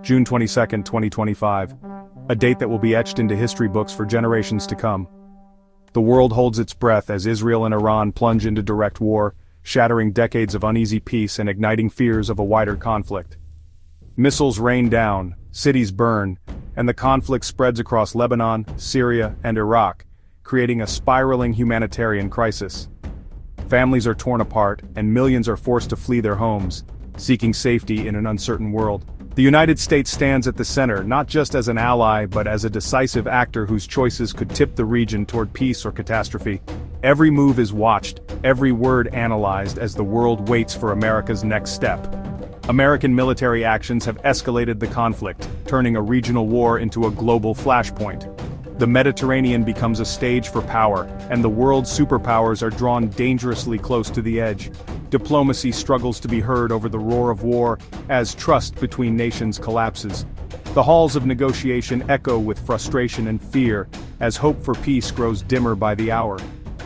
June 22, 2025. A date that will be etched into history books for generations to come. The world holds its breath as Israel and Iran plunge into direct war, shattering decades of uneasy peace and igniting fears of a wider conflict. Missiles rain down, cities burn, and the conflict spreads across Lebanon, Syria, and Iraq, creating a spiraling humanitarian crisis. Families are torn apart, and millions are forced to flee their homes, seeking safety in an uncertain world. The United States stands at the center, not just as an ally but as a decisive actor whose choices could tip the region toward peace or catastrophe. Every move is watched, every word analyzed as the world waits for America's next step. American military actions have escalated the conflict, turning a regional war into a global flashpoint. The Mediterranean becomes a stage for power, and the world's superpowers are drawn dangerously close to the edge. Diplomacy struggles to be heard over the roar of war, as trust between nations collapses. The halls of negotiation echo with frustration and fear, as hope for peace grows dimmer by the hour.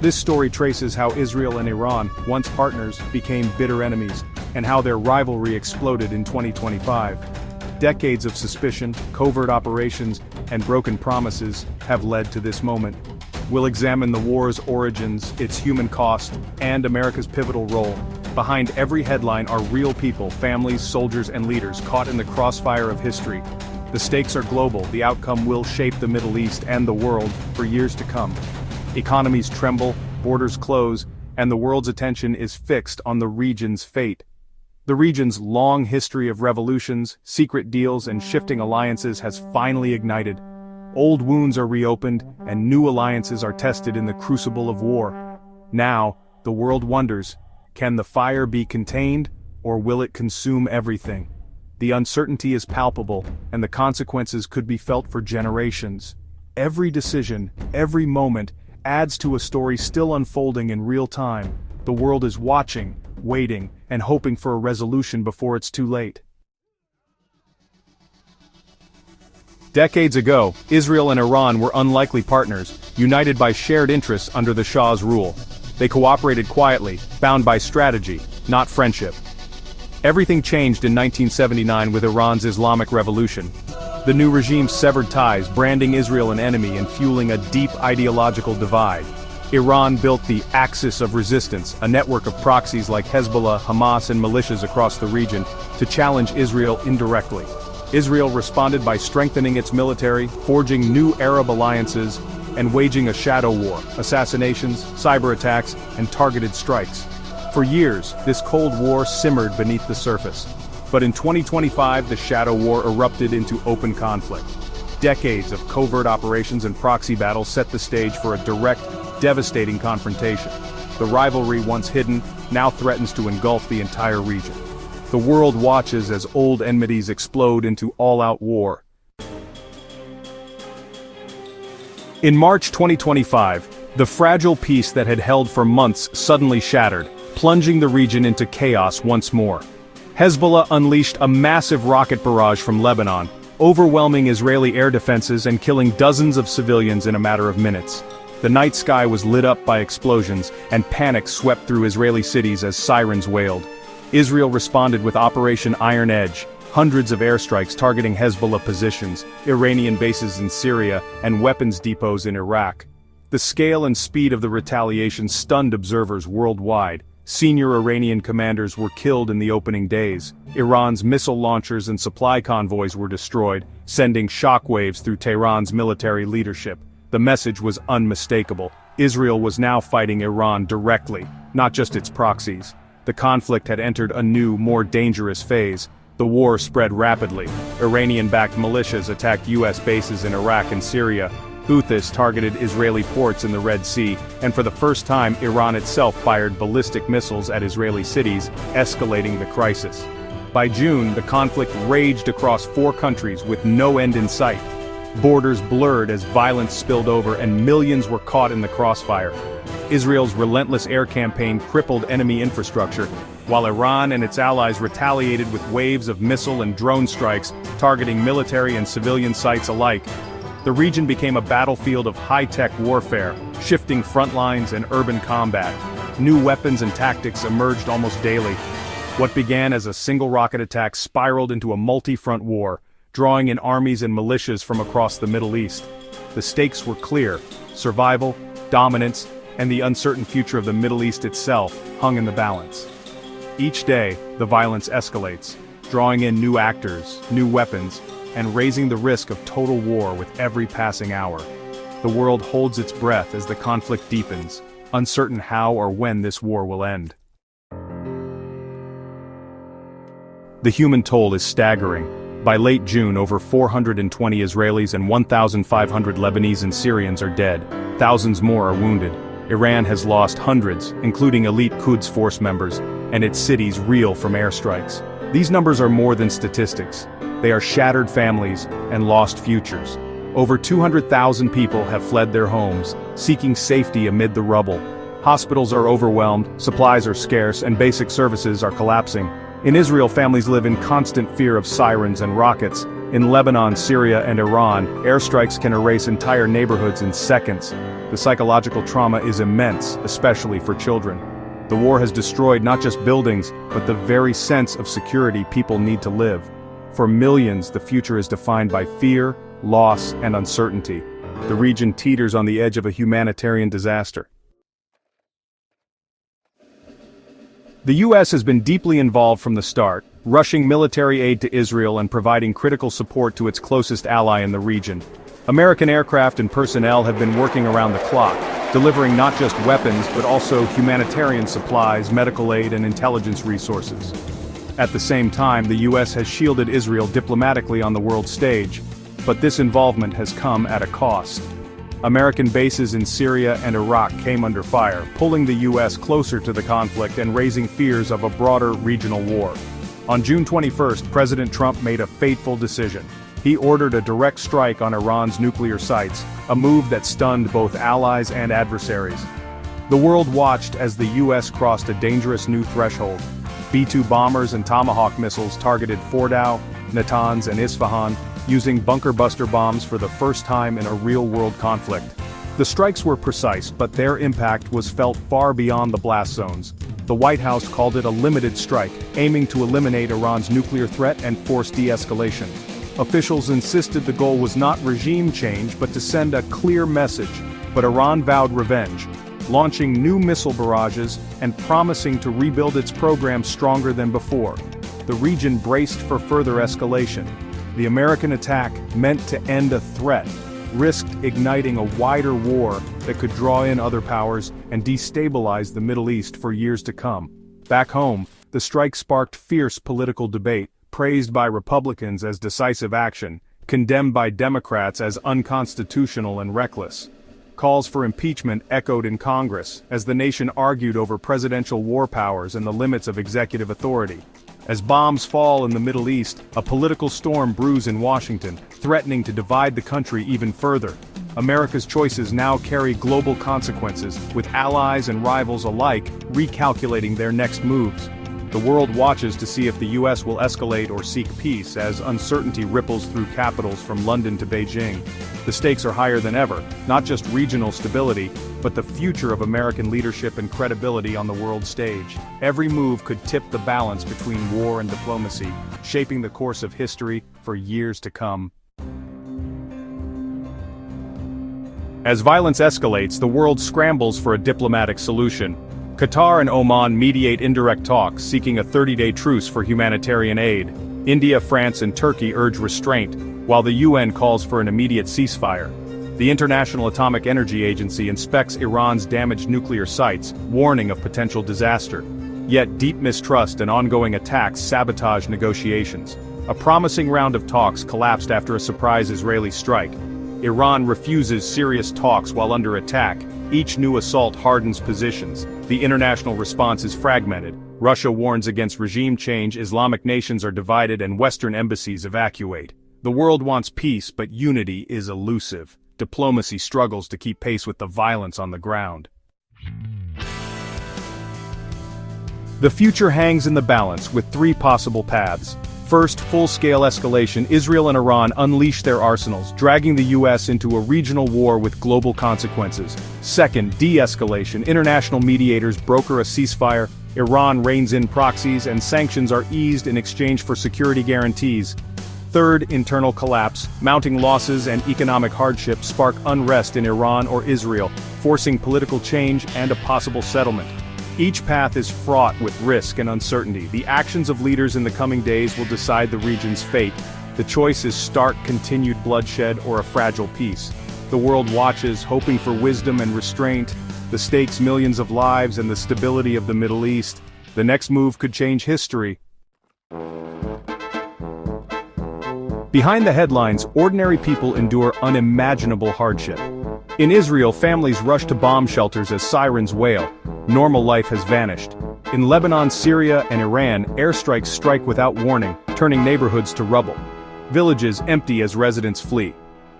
This story traces how Israel and Iran, once partners, became bitter enemies, and how their rivalry exploded in 2025. Decades of suspicion, covert operations, and broken promises have led to this moment. We'll examine the war's origins, its human cost, and America's pivotal role. Behind every headline are real people, families, soldiers, and leaders caught in the crossfire of history. The stakes are global, the outcome will shape the Middle East and the world for years to come. Economies tremble, borders close, and the world's attention is fixed on the region's fate. The region's long history of revolutions, secret deals, and shifting alliances has finally ignited. Old wounds are reopened, and new alliances are tested in the crucible of war. Now, the world wonders, can the fire be contained, or will it consume everything? The uncertainty is palpable, and the consequences could be felt for generations. Every decision, every moment, adds to a story still unfolding in real time. The world is watching, waiting, and hoping for a resolution before it's too late. Decades ago, Israel and Iran were unlikely partners, united by shared interests under the Shah's rule. They cooperated quietly, bound by strategy, not friendship. Everything changed in 1979 with Iran's Islamic Revolution. The new regime severed ties, branding Israel an enemy and fueling a deep ideological divide. Iran built the Axis of Resistance, a network of proxies like Hezbollah, Hamas, and militias across the region, to challenge Israel indirectly. Israel responded by strengthening its military, forging new Arab alliances, and waging a shadow war, assassinations, cyber attacks, and targeted strikes. For years, this Cold War simmered beneath the surface. But in 2025, the shadow war erupted into open conflict. Decades of covert operations and proxy battles set the stage for a direct, devastating confrontation. The rivalry, once hidden, now threatens to engulf the entire region. The world watches as old enmities explode into all-out war. In March 2025, the fragile peace that had held for months suddenly shattered, plunging the region into chaos once more. Hezbollah unleashed a massive rocket barrage from Lebanon, overwhelming Israeli air defenses and killing dozens of civilians in a matter of minutes. The night sky was lit up by explosions, and panic swept through Israeli cities as sirens wailed. Israel responded with Operation Iron Edge, hundreds of airstrikes targeting Hezbollah positions, Iranian bases in Syria, and weapons depots in Iraq. The scale and speed of the retaliation stunned observers worldwide. Senior Iranian commanders were killed in the opening days. Iran's missile launchers and supply convoys were destroyed, sending shockwaves through Tehran's military leadership. The message was unmistakable. Israel was now fighting Iran directly, not just its proxies. The conflict had entered a new, more dangerous phase. The war spread rapidly. Iranian-backed militias attacked U.S. bases in Iraq and Syria. Houthis targeted Israeli ports in the Red Sea, and for the first time, Iran itself fired ballistic missiles at Israeli cities, escalating the crisis. By June, the conflict raged across 4 countries with no end in sight. Borders blurred as violence spilled over and millions were caught in the crossfire. Israel's relentless air campaign crippled enemy infrastructure, while Iran and its allies retaliated with waves of missile and drone strikes, targeting military and civilian sites alike. The region became a battlefield of high-tech warfare, shifting front lines and urban combat. New weapons and tactics emerged almost daily. What began as a single rocket attack spiraled into a multi-front war, drawing in armies and militias from across the Middle East. The stakes were clear: survival, dominance, and the uncertain future of the Middle East itself hung in the balance. Each day, the violence escalates, drawing in new actors, new weapons, and raising the risk of total war with every passing hour. The world holds its breath as the conflict deepens, uncertain how or when this war will end. The human toll is staggering. By late June, over 420 Israelis and 1,500 Lebanese and Syrians are dead. Thousands more are wounded. Iran has lost hundreds, including elite Quds force members, and its cities reel from airstrikes. These numbers are more than statistics. They are shattered families and lost futures. Over 200,000 people have fled their homes, seeking safety amid the rubble. Hospitals are overwhelmed, supplies are scarce, and basic services are collapsing. In Israel, families live in constant fear of sirens and rockets. In Lebanon, Syria, and Iran, airstrikes can erase entire neighborhoods in seconds. The psychological trauma is immense, especially for children. The war has destroyed not just buildings, but the very sense of security people need to live. For millions, the future is defined by fear, loss, and uncertainty. The region teeters on the edge of a humanitarian disaster. The U.S. has been deeply involved from the start, rushing military aid to Israel and providing critical support to its closest ally in the region. American aircraft and personnel have been working around the clock, delivering not just weapons but also humanitarian supplies, medical aid, and intelligence resources. At the same time, the U.S. has shielded Israel diplomatically on the world stage, but this involvement has come at a cost. American bases in Syria and Iraq came under fire, pulling the U.S. closer to the conflict and raising fears of a broader regional war. On June 21, President Trump made a fateful decision. He ordered a direct strike on Iran's nuclear sites, a move that stunned both allies and adversaries. The world watched as the U.S. crossed a dangerous new threshold. B-2 bombers and Tomahawk missiles targeted Fordow, Natanz, and Isfahan, using bunker-buster bombs for the first time in a real-world conflict. The strikes were precise, but their impact was felt far beyond the blast zones. The White House called it a limited strike, aiming to eliminate Iran's nuclear threat and force de-escalation. Officials insisted the goal was not regime change but to send a clear message, but Iran vowed revenge, launching new missile barrages and promising to rebuild its program stronger than before. The region braced for further escalation. The American attack, meant to end a threat, risked igniting a wider war that could draw in other powers and destabilize the Middle East for years to come. Back home, the strike sparked fierce political debate, praised by Republicans as decisive action, condemned by Democrats as unconstitutional and reckless. Calls for impeachment echoed in Congress, as the nation argued over presidential war powers and the limits of executive authority. As bombs fall in the Middle East, a political storm brews in Washington, threatening to divide the country even further. America's choices now carry global consequences, with allies and rivals alike recalculating their next moves. The world watches to see if the U.S. will escalate or seek peace as uncertainty ripples through capitals from London to Beijing. The stakes are higher than ever, not just regional stability, but the future of American leadership and credibility on the world stage. Every move could tip the balance between war and diplomacy, shaping the course of history for years to come. As violence escalates, the world scrambles for a diplomatic solution. Qatar and Oman mediate indirect talks, seeking a 30-day truce for humanitarian aid. India, France, and Turkey urge restraint, while the UN calls for an immediate ceasefire. The International Atomic Energy Agency inspects Iran's damaged nuclear sites, warning of potential disaster. Yet deep mistrust and ongoing attacks sabotage negotiations. A promising round of talks collapsed after a surprise Israeli strike. Iran refuses serious talks while under attack. Each new assault hardens positions. The international response is fragmented. Russia warns against regime change, Islamic nations are divided, and Western embassies evacuate. The world wants peace, but unity is elusive. Diplomacy struggles to keep pace with the violence on the ground. The future hangs in the balance, with three possible paths. First, full-scale escalation. Israel and Iran unleash their arsenals, dragging the U.S. into a regional war with global consequences. Second, de-escalation. International mediators broker a ceasefire, Iran reins in proxies and sanctions are eased in exchange for security guarantees. Third, internal collapse, mounting losses and economic hardship spark unrest in Iran or Israel, forcing political change and a possible settlement. Each path is fraught with risk and uncertainty. The actions of leaders in the coming days will decide the region's fate. The choice is stark continued bloodshed or a fragile peace. The world watches, hoping for wisdom and restraint. The stakes millions of lives and the stability of the Middle East. The next move could change history. Behind the headlines, ordinary people endure unimaginable hardship. In Israel, families rush to bomb shelters as sirens wail. Normal life has vanished. In Lebanon, Syria, and Iran, airstrikes strike without warning, turning neighborhoods to rubble. Villages empty as residents flee.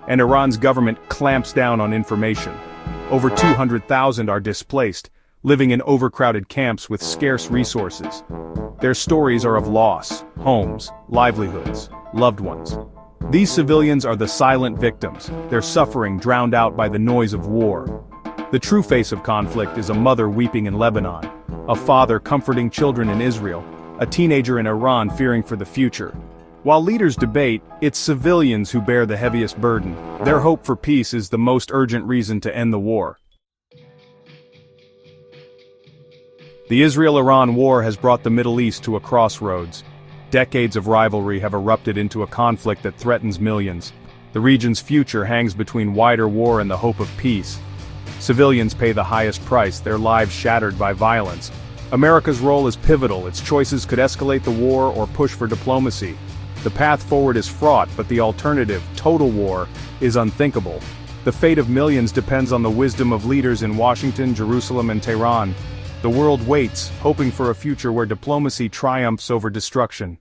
And Iran's government clamps down on information. Over 200,000 are displaced, living in overcrowded camps with scarce resources. Their stories are of loss, homes, livelihoods, loved ones. These civilians are the silent victims, their suffering drowned out by the noise of war. The true face of conflict is a mother weeping in Lebanon, a father comforting children in Israel, a teenager in Iran fearing for the future. While leaders debate, it's civilians who bear the heaviest burden. Their hope for peace is the most urgent reason to end the war. The Israel-Iran war has brought the Middle East to a crossroads. Decades of rivalry have erupted into a conflict that threatens millions. The region's future hangs between wider war and the hope of peace. Civilians pay the highest price, their lives shattered by violence. America's role is pivotal, its choices could escalate the war or push for diplomacy. The path forward is fraught, but the alternative, total war, is unthinkable. The fate of millions depends on the wisdom of leaders in Washington, Jerusalem, and Tehran. The world waits, hoping for a future where diplomacy triumphs over destruction.